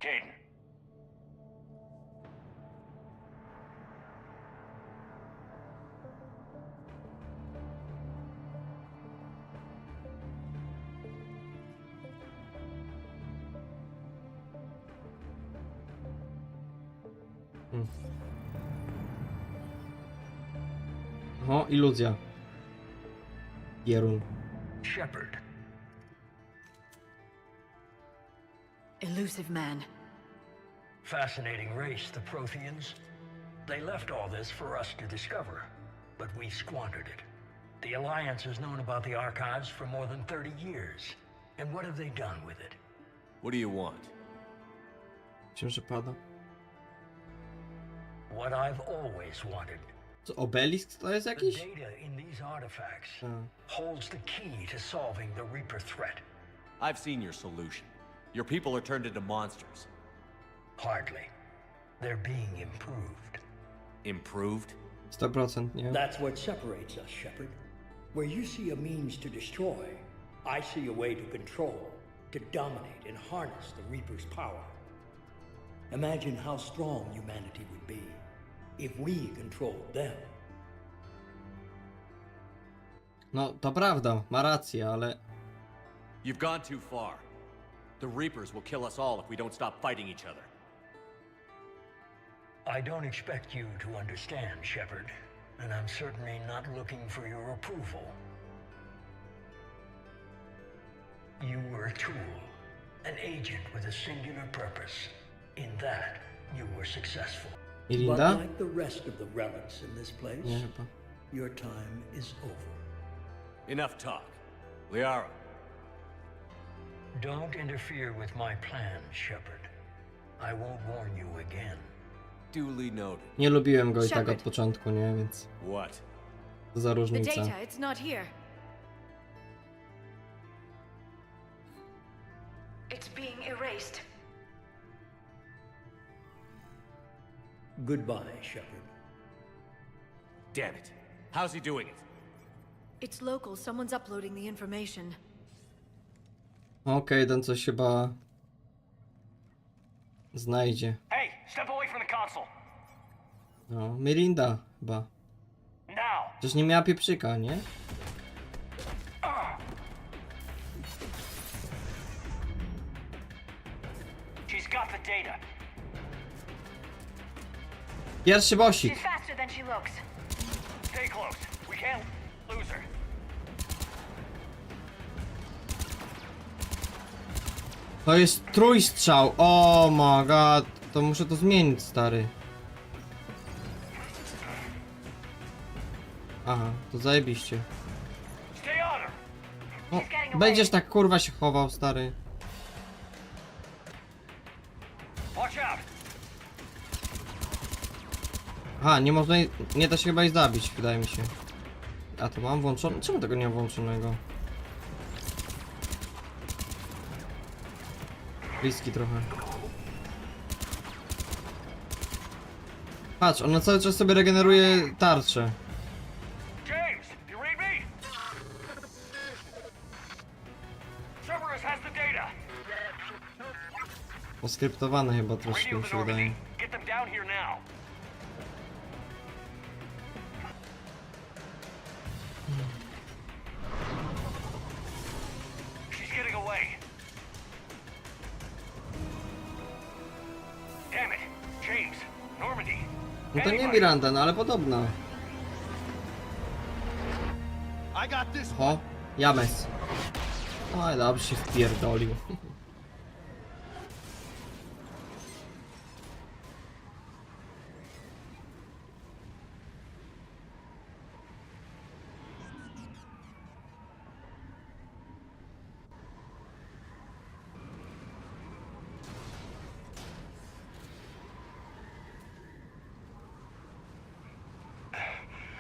Caden. O, iluzja. Jerun. Shepard. Elusive man. Fascinating race, the Protheans. They left all this for us to discover, but we squandered it. The Alliance has known about the archives for more than 30 years. And what have they done with it? What do you want? Księże pada. What I've always wanted. Co, obelisk to jest The jakiś? data in these artifacts A. holds the key to solving the Reaper threat. I've seen your solution. Your people are turned into monsters. Hardly. They're being improved. Improved? 100%, nie? That's what separates us, Shepard. Where you see a means to destroy, I see a way to control, to dominate and harness the Reaper's power. Imagine how strong humanity would be if we controlled them. No, to prawda, ma rację, ale... You've gone too far. The Reapers will kill us all if we don't stop fighting each other. I don't expect you to understand, Shepard, and I'm certainly not looking for your approval. You were a tool, an agent with a singular purpose. In that, you were successful. But Ilinda? like the rest of the relics in this place, Nie chyba. your time is over. Enough talk. Liara, Don't interfere with my plans, Shepard. I won't warn you again. duly noted. Nie lubiłem go i tak od Shepard. początku, nie? Więc What? co za The różnica. data, it's not here. It's being erased. Goodbye, Shepard. Damn it. How's he doing it? It's local. Someone's uploading the information. Okej, ten coś chyba... znajdzie. Hey, step away from the console. No, Mirinda chyba. Now. Przecież nie miała pieprzyka, nie? She's got the data. Pierwszy bosik. She's faster than she looks. Stay close. We can't lose her. To jest trójstrzał. Oh my god. To muszę to zmienić, stary. Aha, to zajebiście. Stay on her. O, będziesz tak kurwa się chował, stary. Watch out. Aha, nie można jej, nie da się chyba jej zabić, wydaje mi się. A to mam włączone? Czemu tego nie mam włączonego? Bliski trochę. Patrz, ona cały czas sobie regeneruje tarczę. James, you read me? Cerberus has the data. Oskryptowane chyba troszkę Radio mi the się wydaje. Normandy. Get them down here now. She's getting away. Damn it. James, Normandy. No to nie Anybody? Miranda, no ale podobna. I got this. O, James. Oj, dobrze się wpierdolił.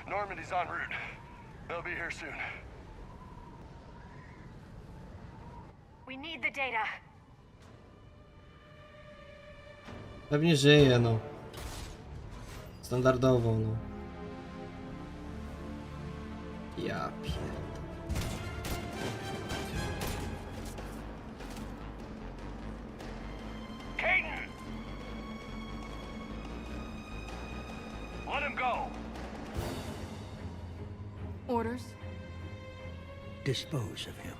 Normandy's en route. They'll be here soon. We need the data. Pewnie żyje, no. Standardowo, no. Ja pierdolę. Caden! dispose of him.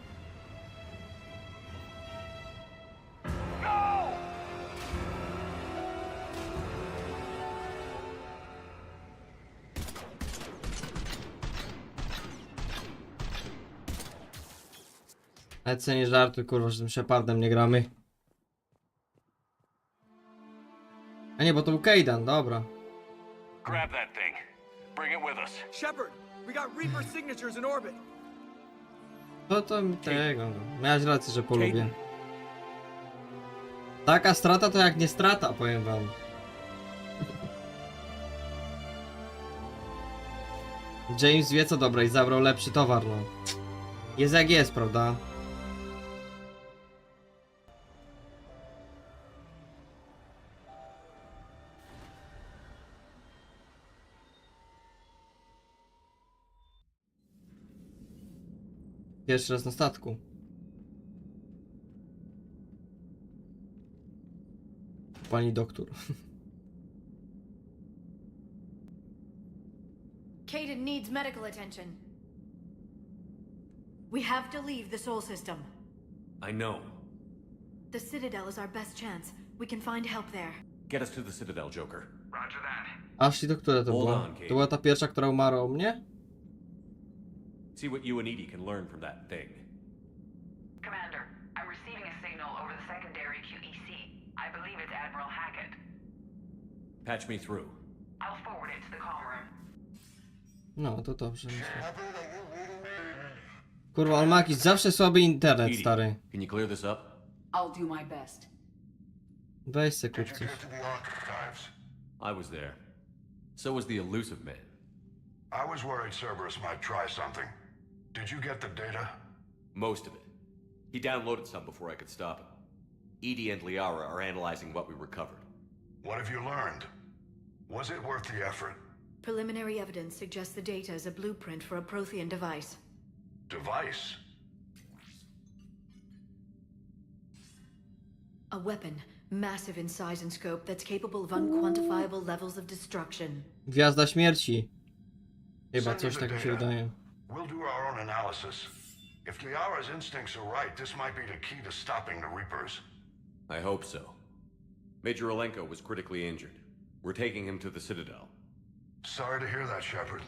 Lecę, nie żartuj, kurwa, że tym Shepardem nie gramy. A nie, bo to był Kaidan, dobra. Grab that thing. Bring it with us. Shepard, we got Reaper signatures in orbit. To mi tego, no. Miałeś rację, że polubię. Taka strata to jak nie strata, powiem wam. James wie co dobre i zabrał lepszy towar, no. Jest jak jest, prawda? Pierwszy raz na statku. Pani doktor. Kaden needs medical attention. We have to leave the Sol system. I know. The Citadel is our best chance. We can find help there. Get us to the Citadel, Joker. Roger that. Ashley, to która to Hold była? on, Kate. To była ta pierwsza, która umarła u mnie? See what you and Edie can learn from that thing. Commander, I'm receiving a signal over the secondary QEC. I believe it's Admiral Hackett. Patch me through. I'll forward it to the comm room. No, to dobrze, myślę. Kurwa, on ma jakiś zawsze słaby internet, Edie, stary. can you clear this up? I'll do my best. Weź se kup Did you coś. get to the archives? I was there. So was the elusive man. I was worried Cerberus might try something. Did you get the data? Most of it. He downloaded some before I could stop him. Edie and Liara are analyzing what we recovered. What have you learned? Was it worth the effort? Preliminary evidence suggests the data is a blueprint for a Prothean device. Device? A weapon, massive in size and scope, that's capable of unquantifiable levels of destruction. Gwiazda śmierci. Chyba Send me coś the takiego się data. wydaje. We'll do our own analysis. If Liara's instincts are right, this might be the key to stopping the Reapers. I hope so. Major Olenko was critically injured. We're taking him to the Citadel. Sorry to hear that, Shepard.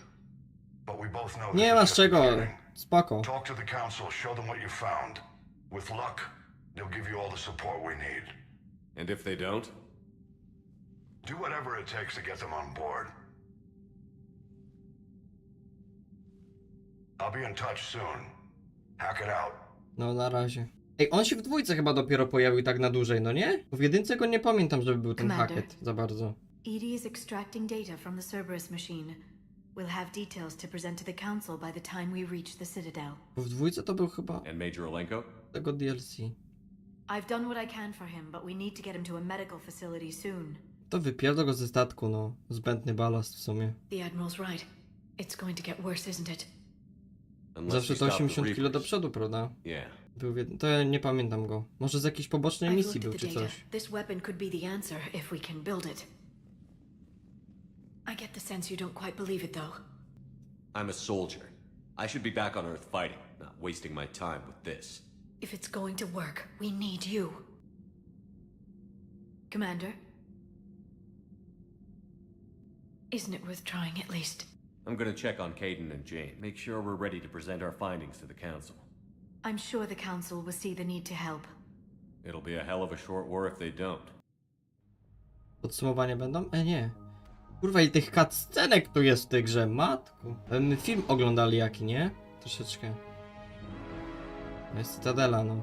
But we both know Nie this ma is z just the czego. beginning. Spoko. Talk to the Council, show them what you found. With luck, they'll give you all the support we need. And if they don't? Do whatever it takes to get them on board. I'll be in touch soon. Hack it out. No, na razie. Ej, on się w dwójce chyba dopiero pojawił tak na dłużej, no nie? Bo w jedynce go nie pamiętam, żeby był ten Commander. Hackett za bardzo. EDI is extracting data from the Cerberus machine. We'll have details to present to the Council by the time we reach the Citadel. Bo w dwójce to był chyba And Major Olenko? tego DLC. I've done what I can for him, but we need to get him to a medical facility soon. To wypierdol go ze statku, no. Zbędny balast w sumie. The Admiral's right. It's going to get worse, isn't it? Unless Zawsze we to stop the 80 kilo do Reapers. przodu, prawda? Yeah. Był to ja nie pamiętam go. Może z jakiejś pobocznej I've misji looked był at the czy data. coś. This weapon could be the answer if we can build it. I get the sense you don't quite believe it, though. I'm a soldier. I should be back on Earth fighting, not wasting my time with this. If it's going to work, we need you. Commander? Isn't it worth trying at least? I'm gonna check on Caden and Jane, make sure we're ready to present our findings to the Council. I'm sure the Council will see the need to help. It'll be a hell of a short war if they don't. Podsumowanie będą? Nie. Kurwa, i tych cutscenek tu jest w tej grze, matku. My film oglądali jaki, nie? Troszeczkę. No jest Cytadela, no.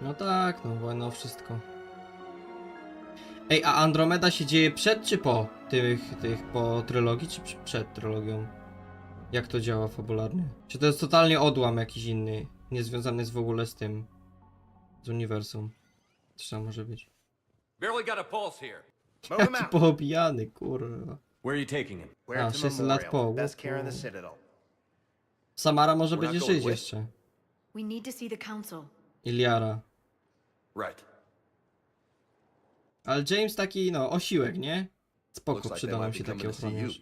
No tak, no wojna o wszystko. Ej, a Andromeda się dzieje przed czy po po trylogii, czy przed trylogią? Jak to działa fabularnie? Czy to jest totalnie odłam jakiś inny, niezwiązany w ogóle z tym, z uniwersum? Co tam może być? Barely got a pulse here. Move him Jaki out. poobijany, kurwa. Where are you taking him? We're at the 600 lat po, memorial. Best care in the łuku. Citadel. Samara może We're będzie not going żyć with. jeszcze. We need to see the Council. Iliara. Right. Ale James taki, no, osiłek, nie? Spoko, Looks like przyda they nam might się be taki coming to see you. ochroniarz.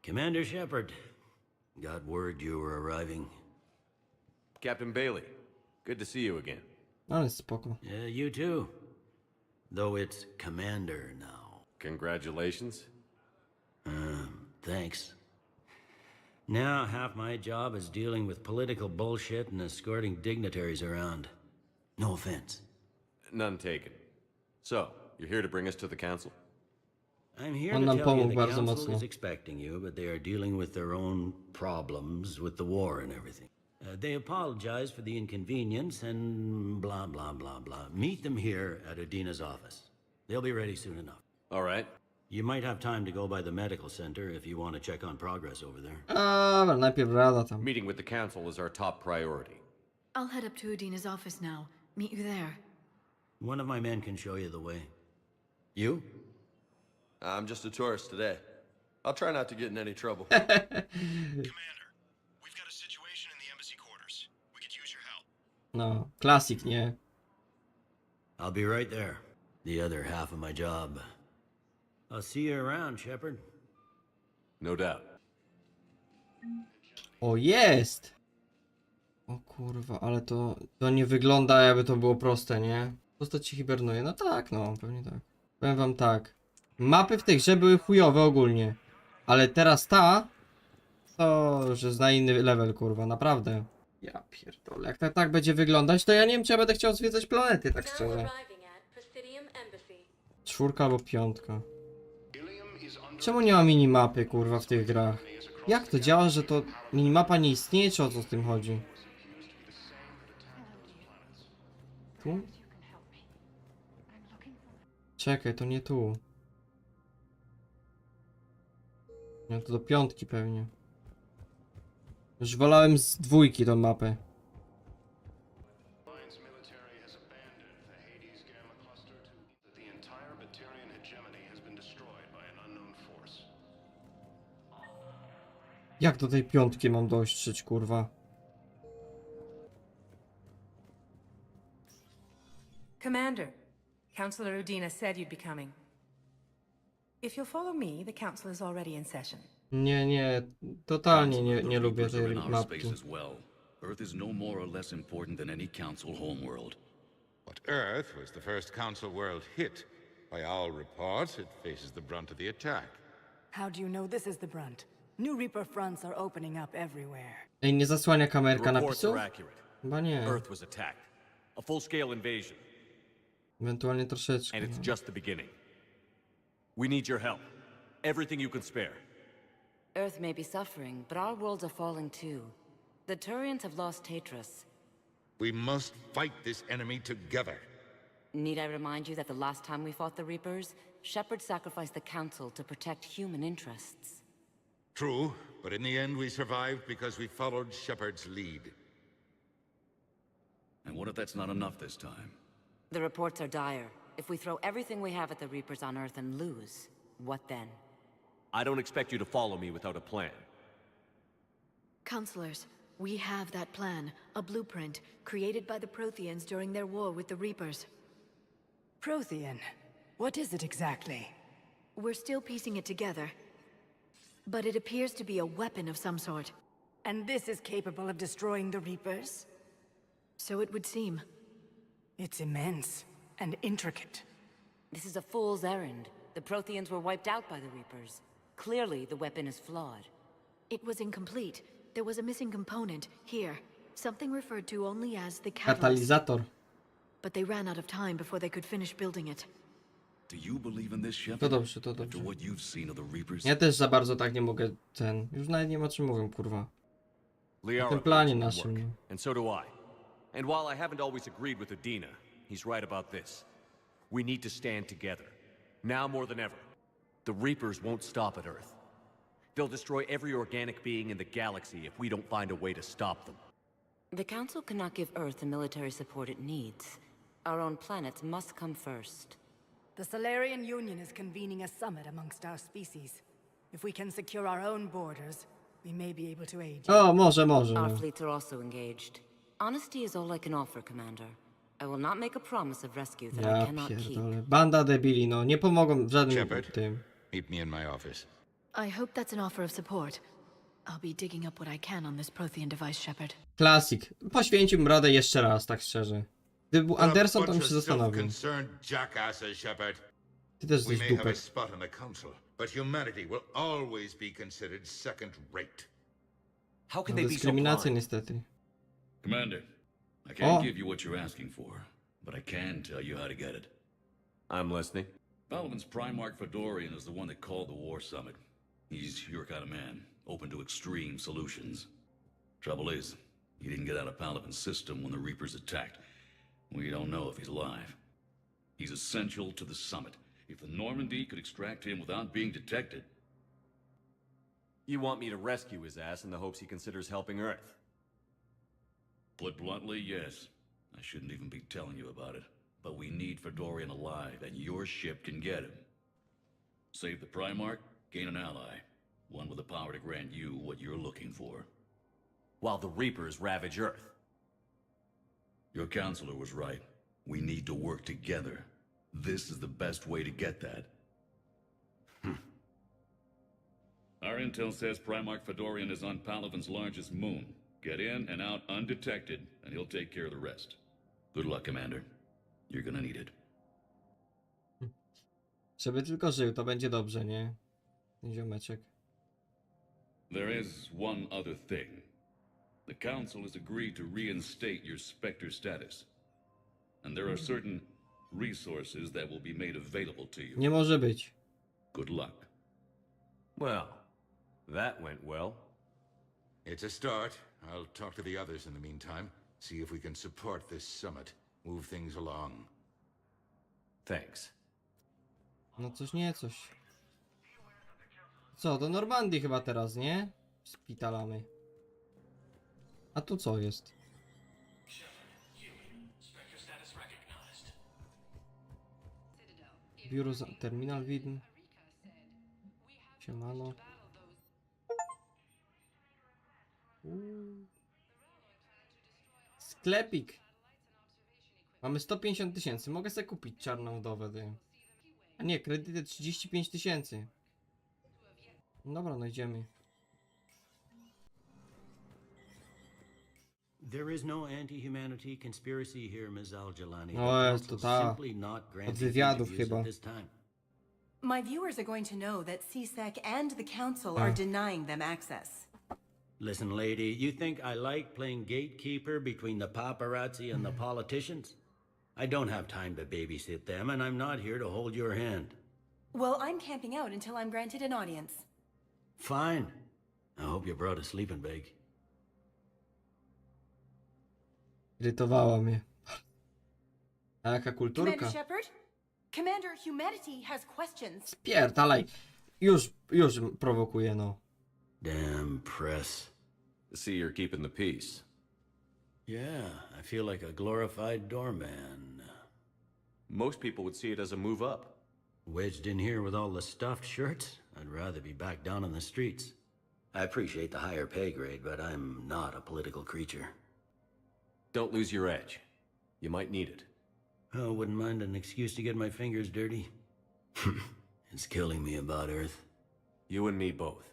Commander Shepard, got word you were arriving. Captain Bailey, good to see you again. Ale spoko. Yeah, you too. Though it's Commander now. Congratulations. Thanks. Now half my job is dealing with political bullshit and escorting dignitaries around. No offense. None taken. So, you're here to bring us to the council? I'm here On to nam tell you pomógł the bardzo council mocno. is expecting you, but they are dealing with their own problems with the war and everything. They apologize for the inconvenience and blah, blah, blah, blah. Meet them here at Adina's office. They'll be ready soon enough. All right. You might have time to go by the medical center if you want to check on progress over there. Dobra, najpierw rada tam. Meeting with the council is our top priority. I'll head up to Adina's office now. Meet you there. One of my men can show you the way. You? I'm just a tourist today. I'll try not to get in any trouble. Commander, we've got a situation in the embassy quarters. We could use your help. No, klasik, nie? I'll be right there. The other half of my job. I'll see you around, Shepard. No doubt. O, jest! O kurwa, ale to nie wygląda, jakby to było proste, nie? Postać się hibernuje. No tak, no, pewnie tak. Powiem wam tak. Mapy w tej grze były chujowe ogólnie. Ale teraz ta... To już jest na inny level, kurwa, naprawdę. Ja pierdolę, jak tak będzie wyglądać, to ja nie wiem, czy ja będę chciał zwiedzać planety, tak szczerze. 4 albo 5. Czemu nie ma minimapy, kurwa, w tych grach? Jak to działa, że to minimapa nie istnieje, czy o co z tym chodzi? Tu? Czekaj, to nie tu. No to do 5 pewnie. Już wolałem z 2 tą mapę. Jak do tej 5 mam dotrzeć, kurwa? Commander, Councillor Udina said you'd be coming. If you'll follow me, the council is already in session. Nie, totalnie nie lubię tej in our mapki. space as well. Earth is no more or less important than any council homeworld. But Earth was the first council world hit. By all reports, it faces the brunt of the attack. How do you know this is the brunt? New Reaper fronts are opening up everywhere. Ej, nie zasłania kamerka The reports napisów? are accurate. Chyba nie. Earth was attacked. A full-scale invasion. Ewentualnie troszeczkę. And it's No. just the beginning. We need your help. Everything you can spare. Earth may be suffering, but our worlds are falling too. The Turians have lost Tatris. We must fight this enemy together. Need I remind you that the last time we fought the Reapers, Shepard sacrificed the Council to protect human interests? True, but in the end we survived because we followed Shepard's lead. And what if that's not enough this time? The reports are dire. If we throw everything we have at the Reapers on Earth and lose, what then? I don't expect you to follow me without a plan. Counselors, we have that plan, a blueprint, created by the Protheans during their war with the Reapers. Prothean? What is it exactly? We're still piecing it together. But it appears to be a weapon of some sort. And this is capable of destroying the Reapers? So it would seem. It's immense and intricate. This is a fool's errand. The Protheans were wiped out by the Reapers. Clearly, the weapon is flawed. It was incomplete. There was a missing component, here. Something referred to only as the catalyst. Katalizator. But they ran out of time before they could finish building it. Do you believe in this, Shepard? To dobrze, to After dobrze. what you've seen of the Reapers? Ja też za bardzo tak nie mogę Już nawet nie ma czym mówię, kurwa. O tym planie naszym. No. And so do I. And while I haven't always agreed with Udina, he's right about this. We need to stand together. Now more than ever. The Reapers won't stop at Earth. They'll destroy every organic being in the galaxy if we don't find a way to stop them. The Council cannot give Earth the military support it needs. Our own planets must come first. The Solarian Union is convening a summit amongst our species. If we can secure our own borders, we may be able to aid you. O, może. Our No. fleets are also engaged. Honesty is all I can offer, Commander. I will not make a promise of rescue that I Ja cannot keep. pierdolę. Banda debili, no. Nie pomogą w żadnym Shepard, tym. meet me in my office. I hope that's an offer of support. I'll be digging up what I can on this Prothean device, Shepard. Klasik. Poświęciłbym radę jeszcze raz, tak szczerze. Gdyby był Anderson, to bym się zastanowił. Concerned jackasses, Shepard. Ty też We jesteś may have a dupek. spot on the council, but humanity will always be considered second rate. How can No, they be so dyskryminacja blind? niestety. Commander, I Oh. can't give you what you're asking for, but I can tell you how to get it. I'm listening. Palavin's Primarch Fedorian is the one that called the War Summit. He's your kind of man, open to extreme solutions. Trouble is, he didn't get out of Palavin's system when the Reapers attacked. We don't know if he's alive. He's essential to the summit. If the Normandy could extract him without being detected... You want me to rescue his ass in the hopes he considers helping Earth? Put bluntly, yes. I shouldn't even be telling you about it. But we need Fedorian alive, and your ship can get him. Save the Primarch, gain an ally. One with the power to grant you what you're looking for. While the Reapers ravage Earth. Your counselor was right. We need to work together. This is the best way to get that. Our intel says Primarch Fedorian is on Palavin's largest moon. Get in and out undetected, and he'll take care of the rest. Good luck, Commander. You're gonna need it. Żeby tylko żył, to będzie dobrze, nie? Ten ziomeczek. There is one other thing. The Council has agreed to reinstate your Spectre status. And there are certain resources that will be made available to you. Nie może być. Good luck. Well, that went well. It's a start. I'll talk to the others in the meantime. See if we can support this summit. Move things along. Thanks. No coś nie coś. Co, do Normandii chyba teraz, nie? Spitalamy. A tu co jest? Biuro za... Terminal widm. Siemano. Sklepik. Mamy 150 000. Mogę sobie kupić czarną wdowę. Ty. A nie, kredyty 35 000. Dobra, no idziemy. There is no anti-humanity conspiracy here, Ms. Al-Jalani. No, The jest to Council ta. simply not Od granting wywiadów interviews chyba. at this time. My viewers are going to know that CSEC and the Council are denying them access. Listen, lady, you think I like playing gatekeeper between the paparazzi and the politicians? I don't have time to babysit them, and I'm not here to hold your hand. Well, I'm camping out until I'm granted an audience. Fine. I hope you brought a sleeping bag. Irytowała mnie. A jaka kulturka? Commander Shepard? Commander, humanity has questions. Spierdalaj. Już prowokuje, no. Damn press. See, you're keeping the peace. Yeah, I feel like a glorified doorman. Most people would see it as a move up. Wedged in here with all the stuffed shirts? I'd rather be back down on the streets. I appreciate the higher pay grade, but I'm not a political creature. Don't lose your edge. You might need it. Oh, wouldn't mind an excuse to get my fingers dirty. It's killing me about Earth. You and me both.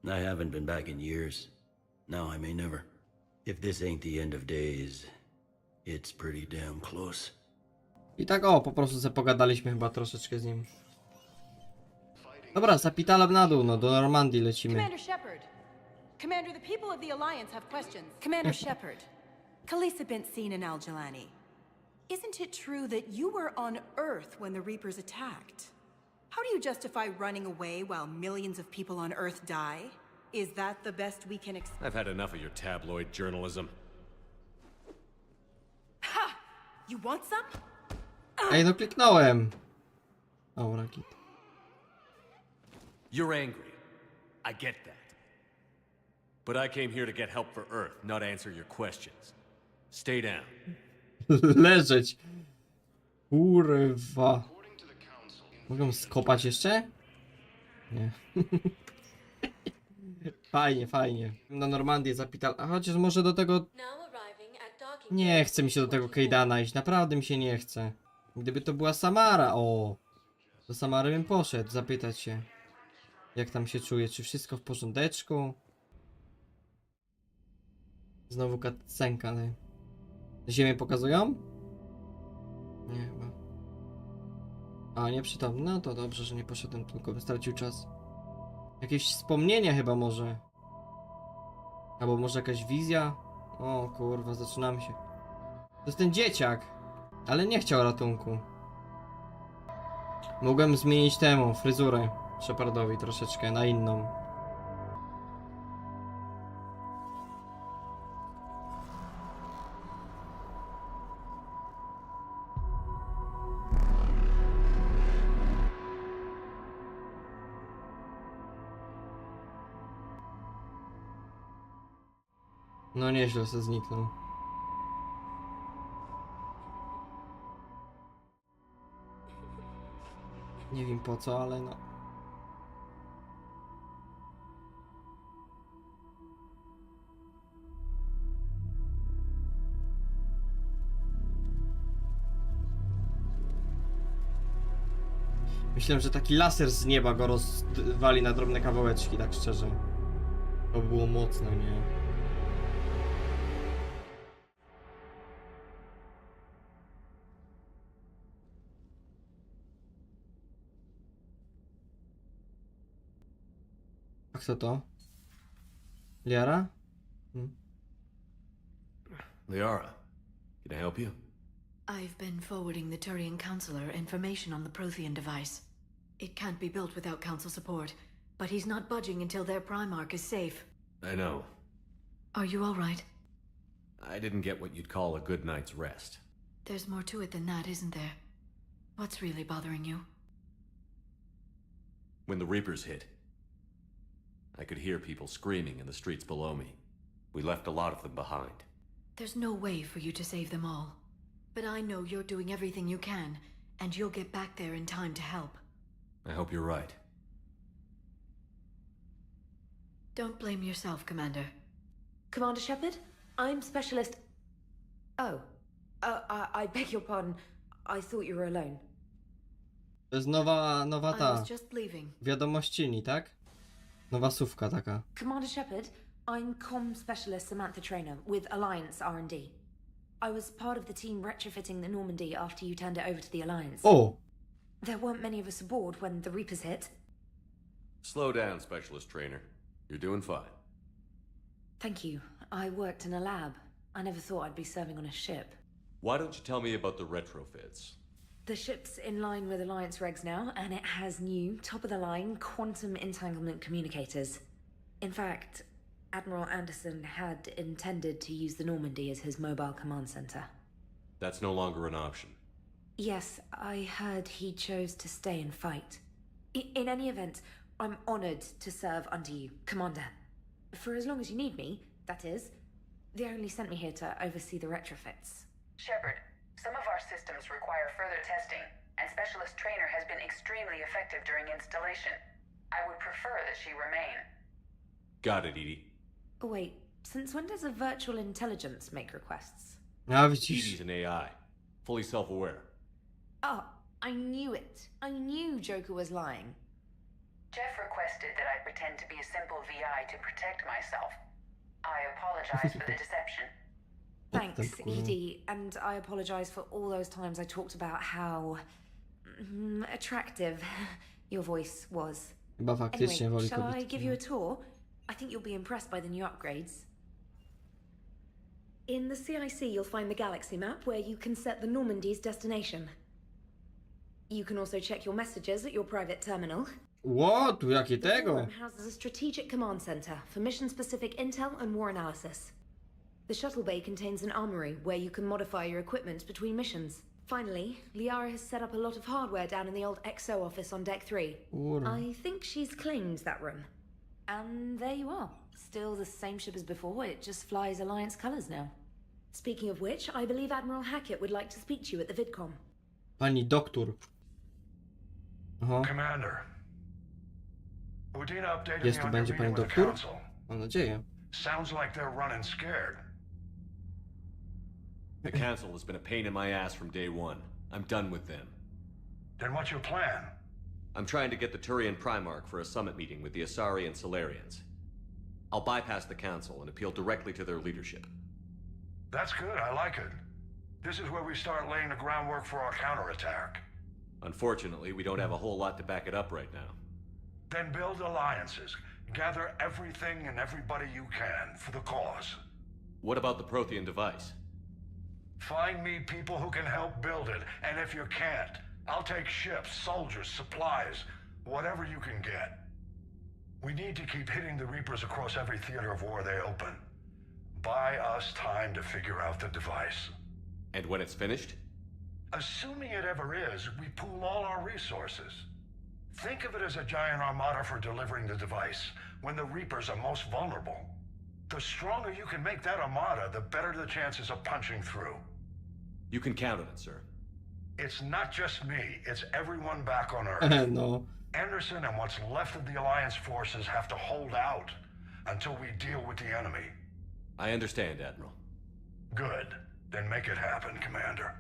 I haven't been back in years. Now I may never. If this ain't the end of days, it's pretty damn close. I tak po prostu sobie pogadaliśmy chyba troszeczkę z nim. Dobra, zapitalam na dół, no do Normandii lecimy. Commander Shepard. Commander, the people of the Alliance have questions. Commander Shepard. Khaleesa bint Seen and Al-Jalani. Isn't it true that you were on Earth when the Reapers attacked? How do you justify running away while millions of people on Earth die? Is that the best we can expect? I've had enough of your tabloid journalism. Ha! You want some? Ej, no kliknąłem. O, rakit. You're angry. I get that. But I came here to get help for Earth, not answer your questions. Stay down. Leżeć. Kurwa. Mogę skopać jeszcze? Nie. Fajnie, fajnie. Na Normandię zapital. A chociaż może do tego... Nie chce mi się do tego Kejdana iść, naprawdę mi się nie chce. Gdyby to była Samara, o! Do Samary bym poszedł, zapytać się. Jak tam się czuje, czy wszystko w porządeczku? Znowu cutscenka, nie? Ziemię pokazują? Nie chyba. A, nieprzytomny. No to dobrze, że nie poszedłem, tylko bym stracił czas. Jakieś wspomnienie chyba może. Albo może jakaś wizja? O kurwa, zaczynamy się. To jest ten dzieciak. Ale nie chciał ratunku. Mogłem zmienić temu, fryzurę Shepardowi troszeczkę na inną. No nieźle se zniknął. Nie wiem po co, ale no. Myślałem, że taki laser z nieba go rozwali na drobne kawałeczki, tak szczerze. To by było mocne, nie? A kto to? Liara? Liara, can I help you? I've been forwarding the Turian Counselor information on the Prothean device. It can't be built without Council support, but he's not budging until their Primarch is safe. I know. Are you all right? I didn't get what you'd call a good night's rest. There's more to it than that, isn't there? What's really bothering you? When the Reapers hit, I could hear people screaming in the streets below me. We left a lot of them behind. There's no way for you to save them all. But I know you're doing everything you can, and you'll get back there in time to help. I hope you're right. Don't blame yourself, Commander. Commander Shepard, I'm Specialist... Oh. I beg your pardon. I thought you were alone. To jest nowa I ta was just leaving. wiadomościni, tak? Nowa słówka taka. Commander Shepard, I'm Comm Specialist Samantha Trainer with Alliance R&D. I was part of the team retrofitting the Normandy after you turned it over to the Alliance. Oh! There weren't many of us aboard when the Reapers hit. Slow down, Specialist Trainer. You're doing fine. Thank you. I worked in a lab. I never thought I'd be serving on a ship. Why don't you tell me about the retrofits? The ship's in line with Alliance regs now, and it has new, top-of-the-line quantum entanglement communicators. In fact, Admiral Anderson had intended to use the Normandy as his mobile command center. That's no longer an option. Yes, I heard he chose to stay and fight. In any event, I'm honored to serve under you, Commander. For as long as you need me, that is. They only sent me here to oversee the retrofits. Shepard, some of our systems require further testing, and Specialist Trainer has been extremely effective during installation. I would prefer that she remain. Got it, Edie. Oh, wait, since when does a virtual intelligence make requests? Edie's an AI, fully self-aware. Oh, I knew it. I knew Joker was lying. Jeff requested that I pretend to be a simple VI to protect myself. I apologize for the deception. Thanks, Edie, and I apologize for all those times I talked about how attractive your voice was. Chyba faktycznie Anyway, woli shall I kobiety. give you a tour? I think you'll be impressed by the new upgrades. In the CIC, you'll find the galaxy map where you can set the Normandy's destination. You can also check your messages at your private terminal. Ło, tu jakie tego? The houses a strategic command center for mission-specific intel and war analysis. The shuttle bay contains an armory where you can modify your equipment between missions. Finally, Liara has set up a lot of hardware down in the old XO office on Deck 3. I think she's claimed that room. And there you are. Still the same ship as before, it just flies Alliance colors now. Speaking of which, I believe Admiral Hackett would like to speak to you at the VidCom. Pani doktor. Aha. Commander. Udina updated Jest me tu on będzie your pani meeting with the doktor? council. Mam nadzieję. Sounds like they're running scared. The Council has been a pain in my ass from day one. I'm done with them. Then what's your plan? I'm trying to get the Turian Primarch for a summit meeting with the Asari and Solarians. I'll bypass the Council and appeal directly to their leadership. That's good, I like it. This is where we start laying the groundwork for our counterattack. Unfortunately, we don't have a whole lot to back it up right now. Then build alliances. Gather everything and everybody you can for the cause. What about the Prothean device? Find me people who can help build it, and if you can't, I'll take ships, soldiers, supplies, whatever you can get. We need to keep hitting the Reapers across every theater of war they open. Buy us time to figure out the device. And when it's finished? Assuming it ever is, we pool all our resources. Think of it as a giant armada for delivering the device, when the Reapers are most vulnerable. The stronger you can make that armada, the better the chances of punching through. You can count on it, sir. It's not just me, it's everyone back on Earth. No. Anderson and what's left of the Alliance forces have to hold out until we deal with the enemy. I understand, Admiral. Good. Then make it happen, Commander.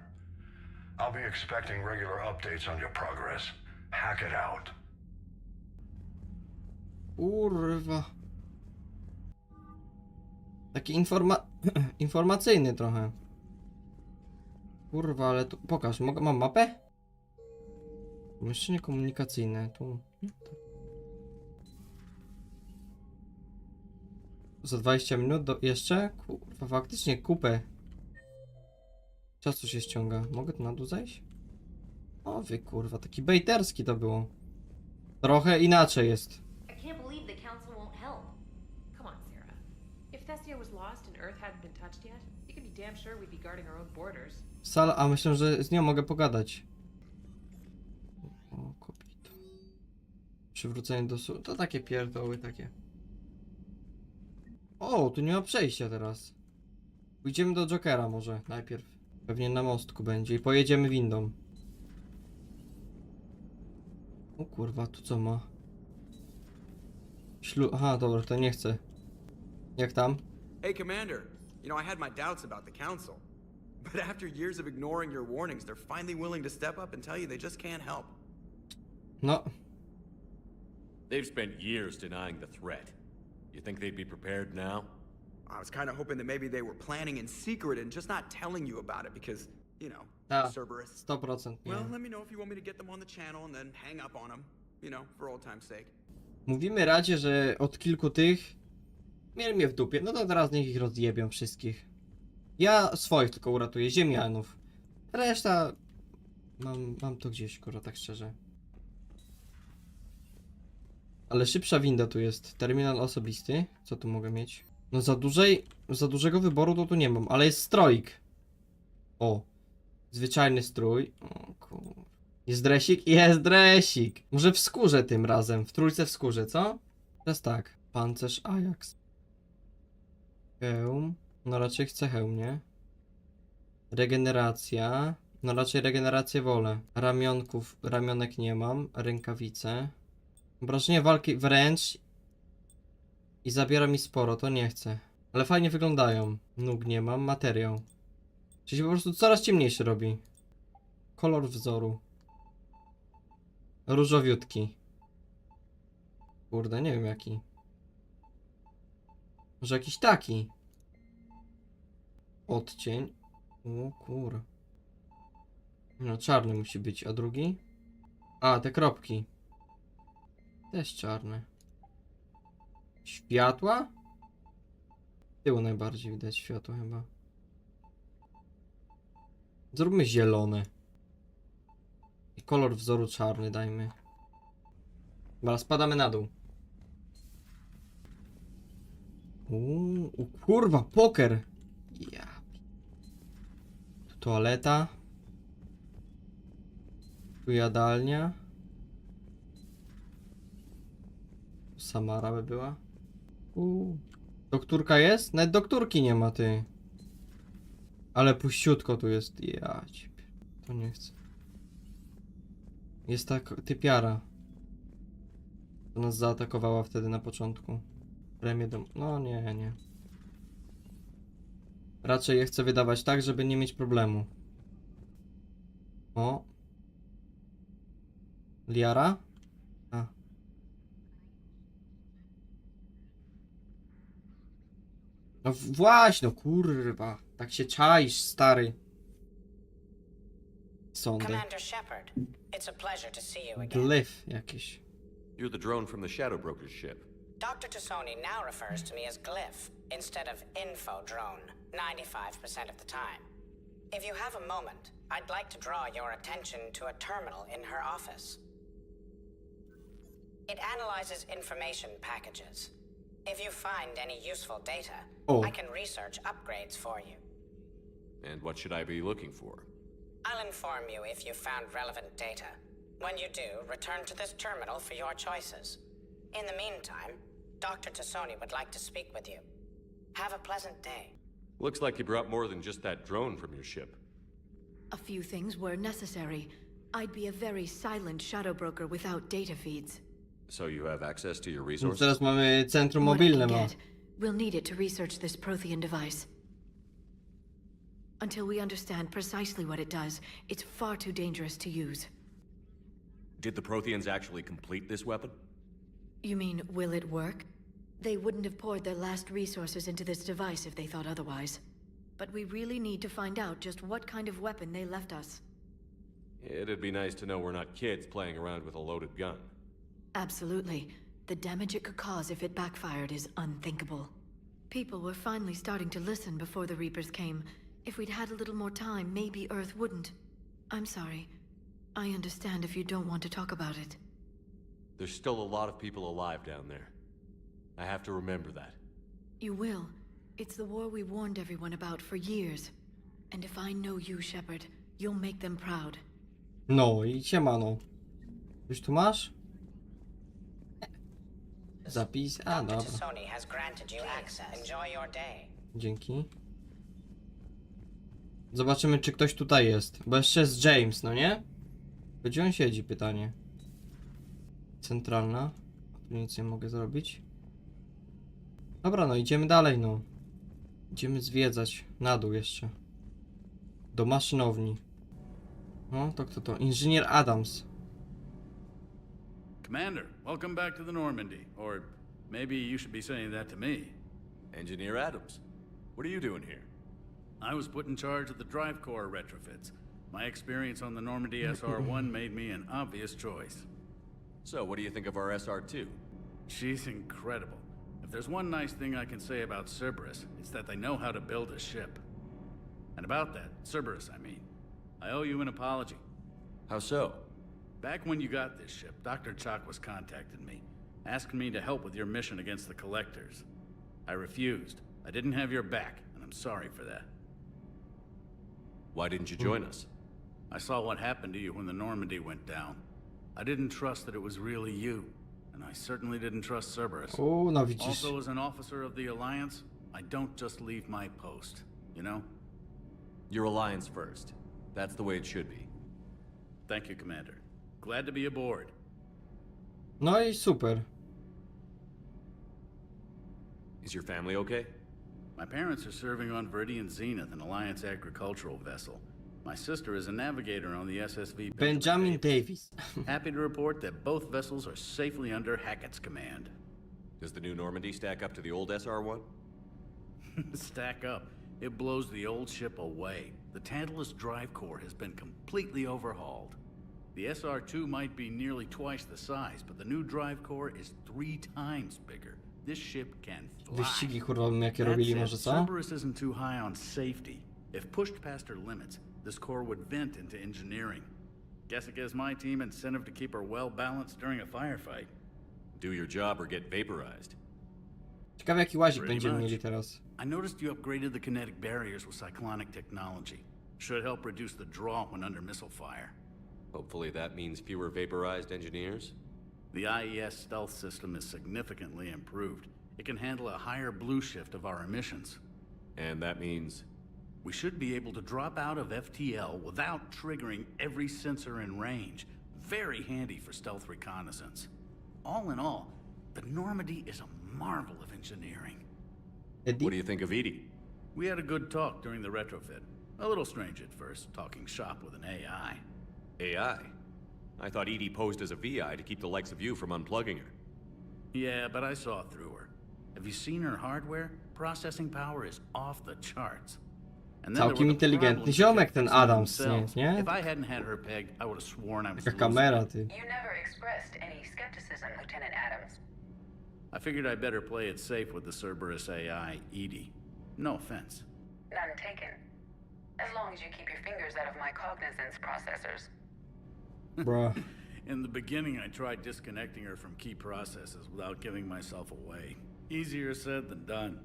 I'll be expecting regular updates on your progress. Hack it out. Kurwa. Taki informacyjny trochę. Kurwa, ale tu... Pokaż, mam mapę? Pomieszczenie komunikacyjne, tu... Za 20 minut jeszcze? Kurwa, faktycznie kupę. Czasu się ściąga. Mogę tu na dół zejść? O wy kurwa, taki bejterski to było. Trochę inaczej jest. I can't believe the council won't help. Come on, Sarah. If Thessia was lost and Earth hadn't been touched yet, you can be damn sure we'd be guarding our own borders. Sala, a myślę, że z nią mogę pogadać. O, kopito. Przywrócenie do to takie pierdoły, takie. O, tu nie ma przejścia teraz. Pójdziemy do Jokera może najpierw. Pewnie na mostku będzie i pojedziemy windą. O kurwa, tu co ma? Aha, dobra, to nie chcę. Jak tam? Hey, Commander. You know, I had my doubts about the Council. But after years of ignoring your warnings, they're finally willing to step up and tell you they just can't help. No. They've spent years denying the threat. You think they'd be prepared now? I was kind of hoping that maybe they were planning in secret and just not telling you about it because, you know, Cerberus. 100% nie. Well, let me know if you want me to get them on the channel and then hang up on them, you know, for old time's sake. Mówimy Radzie, że od kilku tych mieli mnie w dupie, no to teraz niech ich rozjebią wszystkich. Ja swoich tylko uratuję, ziemianów. Reszta... Mam to gdzieś, kurwa, tak szczerze. Ale szybsza winda tu jest. Terminal osobisty. Co tu mogę mieć? No za dużego wyboru to tu nie mam, ale jest stroik. O. Zwyczajny strój. O kur... Jest dresik? Jest dresik! Może w skórze tym razem. W trójce w skórze, co? Teraz tak. Pancerz Ajax. Hełm. No raczej chcę hełm, nie? Regeneracja. No raczej regenerację wolę. Ramionek nie mam. Rękawice. Obrażenie walki wręcz. I zabiera mi sporo, to nie chcę. Ale fajnie wyglądają. Nóg nie mam. Materiał. Czyli się po prostu coraz ciemniejszy robi. Kolor wzoru. Różowiutki. Kurde, nie wiem jaki. Może jakiś taki. Odcień. O kur. No czarny musi być, a drugi? A, te kropki. Też czarne. Światła? Tyłu najbardziej widać światło chyba. Zróbmy zielone. I kolor wzoru czarny dajmy. Dobra, spadamy na dół. Kurwa, poker. Ja. Tu toaleta. Tu jadalnia. Tu Samara by była. Doktorka jest? Nawet doktorki nie ma, ty. Ale puściutko tu jest. Ja ciebie. To nie chcę. Jest tak typiara. To nas zaatakowała wtedy na początku. Premię do... No nie. Raczej je chcę wydawać tak, żeby nie mieć problemu. O. Liara? A. No właśnie, no kurwa. Tak się czaisz, stary. Sądy. Commander Shepard, it's a pleasure to see you again. Glyf jakiś. You're the drone from the Shadow Broker's ship. Dr. Tassoni now refers to me as Glyph instead of Info Drone 95% of the time. If you have a moment, I'd like to draw your attention to a terminal in her office. It analyzes information packages. If you find any useful data, I can research upgrades for you. And what should I be looking for? I'll inform you if you found relevant data. When you do, return to this terminal for your choices. In the meantime, Dr. Tassoni would like to speak with you. Have a pleasant day. Looks like you brought more than just that drone from your ship. A few things were necessary. I'd be a very silent shadow broker without data feeds. So you have access to your No resources? teraz mamy centrum What I mobilne, can ma. get, we'll need it to research this Prothean device. Until we understand precisely what it does, it's far too dangerous to use. Did the Protheans actually complete this weapon? You mean, will it work? They wouldn't have poured their last resources into this device if they thought otherwise. But we really need to find out just what kind of weapon they left us. It'd be nice to know we're not kids playing around with a loaded gun. Absolutely. The damage it could cause if it backfired is unthinkable. People were finally starting to listen before the Reapers came. If we'd had a little more time, maybe Earth wouldn't. I'm sorry. I understand if you don't want to talk about it. There's still a lot of people alive down there. I have to remember that. You will. It's the war we warned everyone about for years. And if I know you, Shepard, you'll make them proud. No i siemano. Już tu masz? Zapis? A, dobra. Tassoni has granted you access. Enjoy your day. Dzięki. Zobaczymy, czy ktoś tutaj jest. Bo jeszcze jest James, no nie? Gdzie on siedzi, pytanie. Centralna. Tu nic nie mogę zrobić. Dobra, no idziemy dalej, no. Idziemy zwiedzać. Na dół jeszcze. Do maszynowni. No, to kto to? Inżynier Adams. Commander, welcome back to the Normandy. Or maybe you should be saying that to me. Engineer Adams, what are you doing here? I was put in charge of the drive core retrofits. My experience on the Normandy SR-1 made me an obvious choice. So, what do you think of our SR-2? She's incredible. If there's one nice thing I can say about Cerberus, it's that they know how to build a ship. And about that, Cerberus, I mean, I owe you an apology. How so? Back when you got this ship, Dr. Chakwas contacted me, asking me to help with your mission against the Collectors. I refused. I didn't have your back, and I'm sorry for that. Why didn't you join us? I saw what happened to you when the Normandy went down. I didn't trust that it was really you, and I certainly didn't trust Cerberus. O, no widzisz. Also, as an officer of the Alliance, I don't just leave my post, you know? Your Alliance first. That's the way it should be. Thank you, Commander. Glad to be aboard. No i super. Is your family okay? My parents are serving on Viridian Zenith, an Alliance agricultural vessel. My sister is a navigator on the SSV Benjamin Davis. Happy to report that both vessels are safely under Hackett's command. Does the new Normandy stack up to the old SR-1? Stack up. It blows the old ship away. The Tantalus drive core has been completely overhauled. The SR-2 might be nearly twice the size, but the new drive core is 3 times bigger. This ship can fly. Wyścigi kurwa jakie robili, może co? Cerberus isn't too high on safety. If pushed past her limits, this core would vent into engineering. Guess it gives my team incentive to keep her well balanced during a firefight. Do your job or get vaporized. Ciekawe jaki łazik będziemy mieli teraz. I noticed you upgraded the kinetic barriers with cyclonic technology. Should help reduce the draw when under missile fire. Hopefully that means fewer vaporized engineers? The IES stealth system is significantly improved. It can handle a higher blue shift of our emissions. And that means? We should be able to drop out of FTL without triggering every sensor in range. Very handy for stealth reconnaissance. All in all, the Normandy is a marvel of engineering. What do you think of Edie? We had a good talk during the retrofit. A little strange at first, talking shop with an AI. AI? I thought Edie posed as a VI to keep the likes of you from unplugging her. Yeah, but I saw through her. Have you seen her hardware? Processing power is off the charts. And then Całkiem inteligentny ziomek ten Adams, nie? If I hadn't had her pegged, I would have sworn I was Taka kamera, ty. You never expressed any skepticism, Lieutenant Adams. I figured I'd better play it safe with the Cerberus AI, Edie. No offense. None taken. As long as you keep your fingers out of my cognizance processors. Bruh. In the beginning, I tried disconnecting her from key processes without giving myself away. Easier said than done.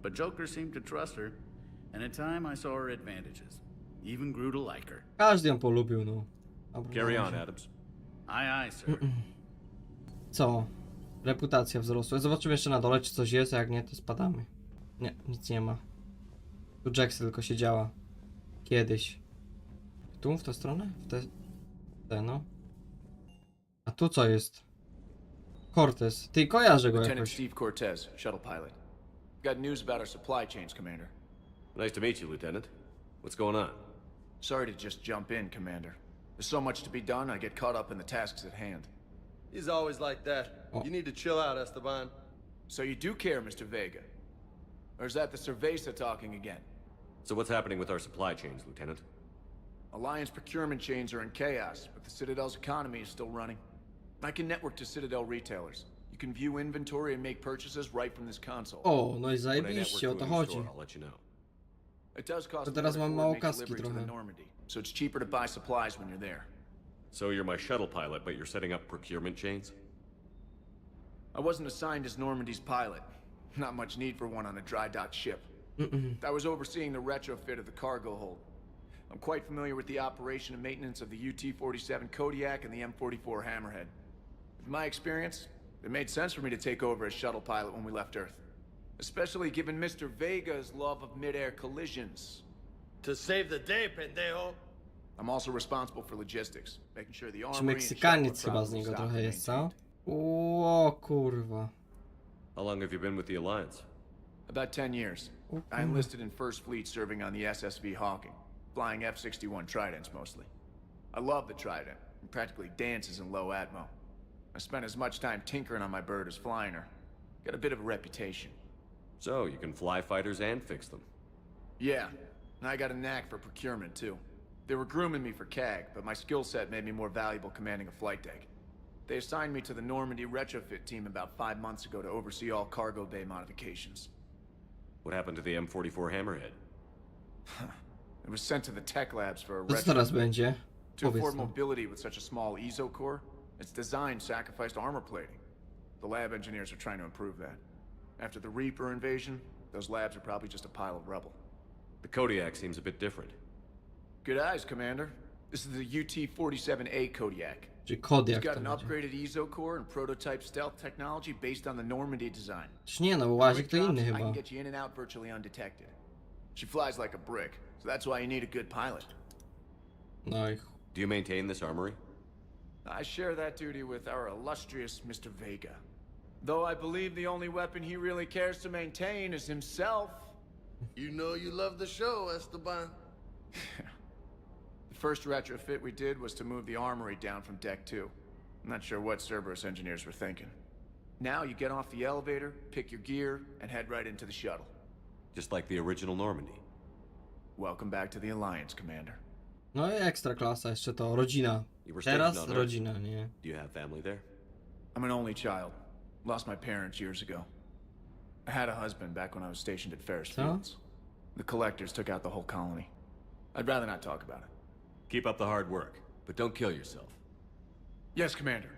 But Joker seemed to trust her, and in time I saw her advantages. Even grew to like her. Każdy ją polubił, no. Dobra, Carry on, Adams. Aye, aye, sir. Co? Reputacja wzrosła. Zobaczymy jeszcze na dole, czy coś jest, a jak nie, to spadamy. Nie, nic nie ma. Tu Jax tylko siedziała. Kiedyś. Tu, w tę stronę? W tę, no. A tu co jest? Cortez. Ty, kojarzę go Lieutenant jakoś. Steve Cortez, shuttle pilot. Got news about our supply chains, Commander. Nice to meet you, Lieutenant. What's going on? Sorry to just jump in, Commander. There's so much to be done, I get caught up in the tasks at hand. He's always like that. You need to chill out, Esteban. So you do care, Mr. Vega? Or is that the Cerveza talking again? So what's happening with our supply chains, Lieutenant? Alliance procurement chains are in chaos, but the Citadel's economy is still running. I can network to Citadel retailers. You can view inventory and make purchases right from this console. O, no i zajebiście, o to chodzi. It does cost To teraz mam mało kaski to trochę. Normandy, so it's cheaper to buy supplies when you're there. So you're my shuttle pilot, but you're setting up procurement chains? I wasn't assigned as Normandy's pilot. Not much need for one on a dry dock ship. I was overseeing the retrofit of the cargo hold. I'm quite familiar with the operation and maintenance of the UT-47 Kodiak and the M44 Hammerhead. With my experience, it made sense for me to take over as shuttle pilot when we left Earth. Especially given Mr. Vega's love of mid-air collisions. To save the day, pendejo. I'm also responsible for logistics, making sure the Czy armory and Meksykaniec shuttle chyba z will niego stop trochę and jest, co? maintained. O kurwa. How long have you been with the Alliance? About 10 years. I enlisted in First Fleet serving on the SSV Hawking, flying F-61 Tridents mostly. I love the Trident, and practically dances in low atmo. I spent as much time tinkering on my bird as flying her. Got a bit of a reputation. So you can fly fighters and fix them. Yeah, and I got a knack for procurement too. They were grooming me for CAG, but my skill set made me more valuable commanding a flight deck. They assigned me to the Normandy retrofit team about 5 months ago to oversee all cargo bay modifications. What happened to the M44 Hammerhead? It was sent to the tech labs for a To co teraz retrofit. będzie? To afford Powiedz nam. mobility with such a small ESO core, its design sacrificed armor plating. The lab engineers are trying to improve that. After the Reaper invasion, those labs are probably just a pile of rubble. The Kodiak seems a bit different. Good eyes, Commander. This is the UT-47A Kodiak. Czyli It's Kodiak got to an będzie. upgraded ESO core and prototype stealth technology based on the Normandy design. Czy nie, no łazik to Quick inny drops, I chyba. can get you in and out virtually undetected. She flies like a brick, so that's why you need a good pilot. No i Do you maintain this armory? I share that duty with our illustrious Mr. Vega. Though I believe the only weapon he really cares to maintain is himself. You know you love the show, Esteban. The first retrofit we did was to move the armory down from Deck 2. I'm not sure what Cerberus engineers were thinking. Now you get off the elevator, pick your gear, and head right into the shuttle. Just like the original Normandy. Welcome back to the Alliance, Commander. No i ekstra klasa, jeszcze to rodzina. You were Teraz stationed on Earth. rodzina, nie? Do you have family there? I'm an only child. Lost my parents years ago. I had a husband back when I was stationed at Ferris Fields. The collectors took out the whole colony. I'd rather not talk about it. Keep up the hard work, but don't kill yourself. Yes, Commander.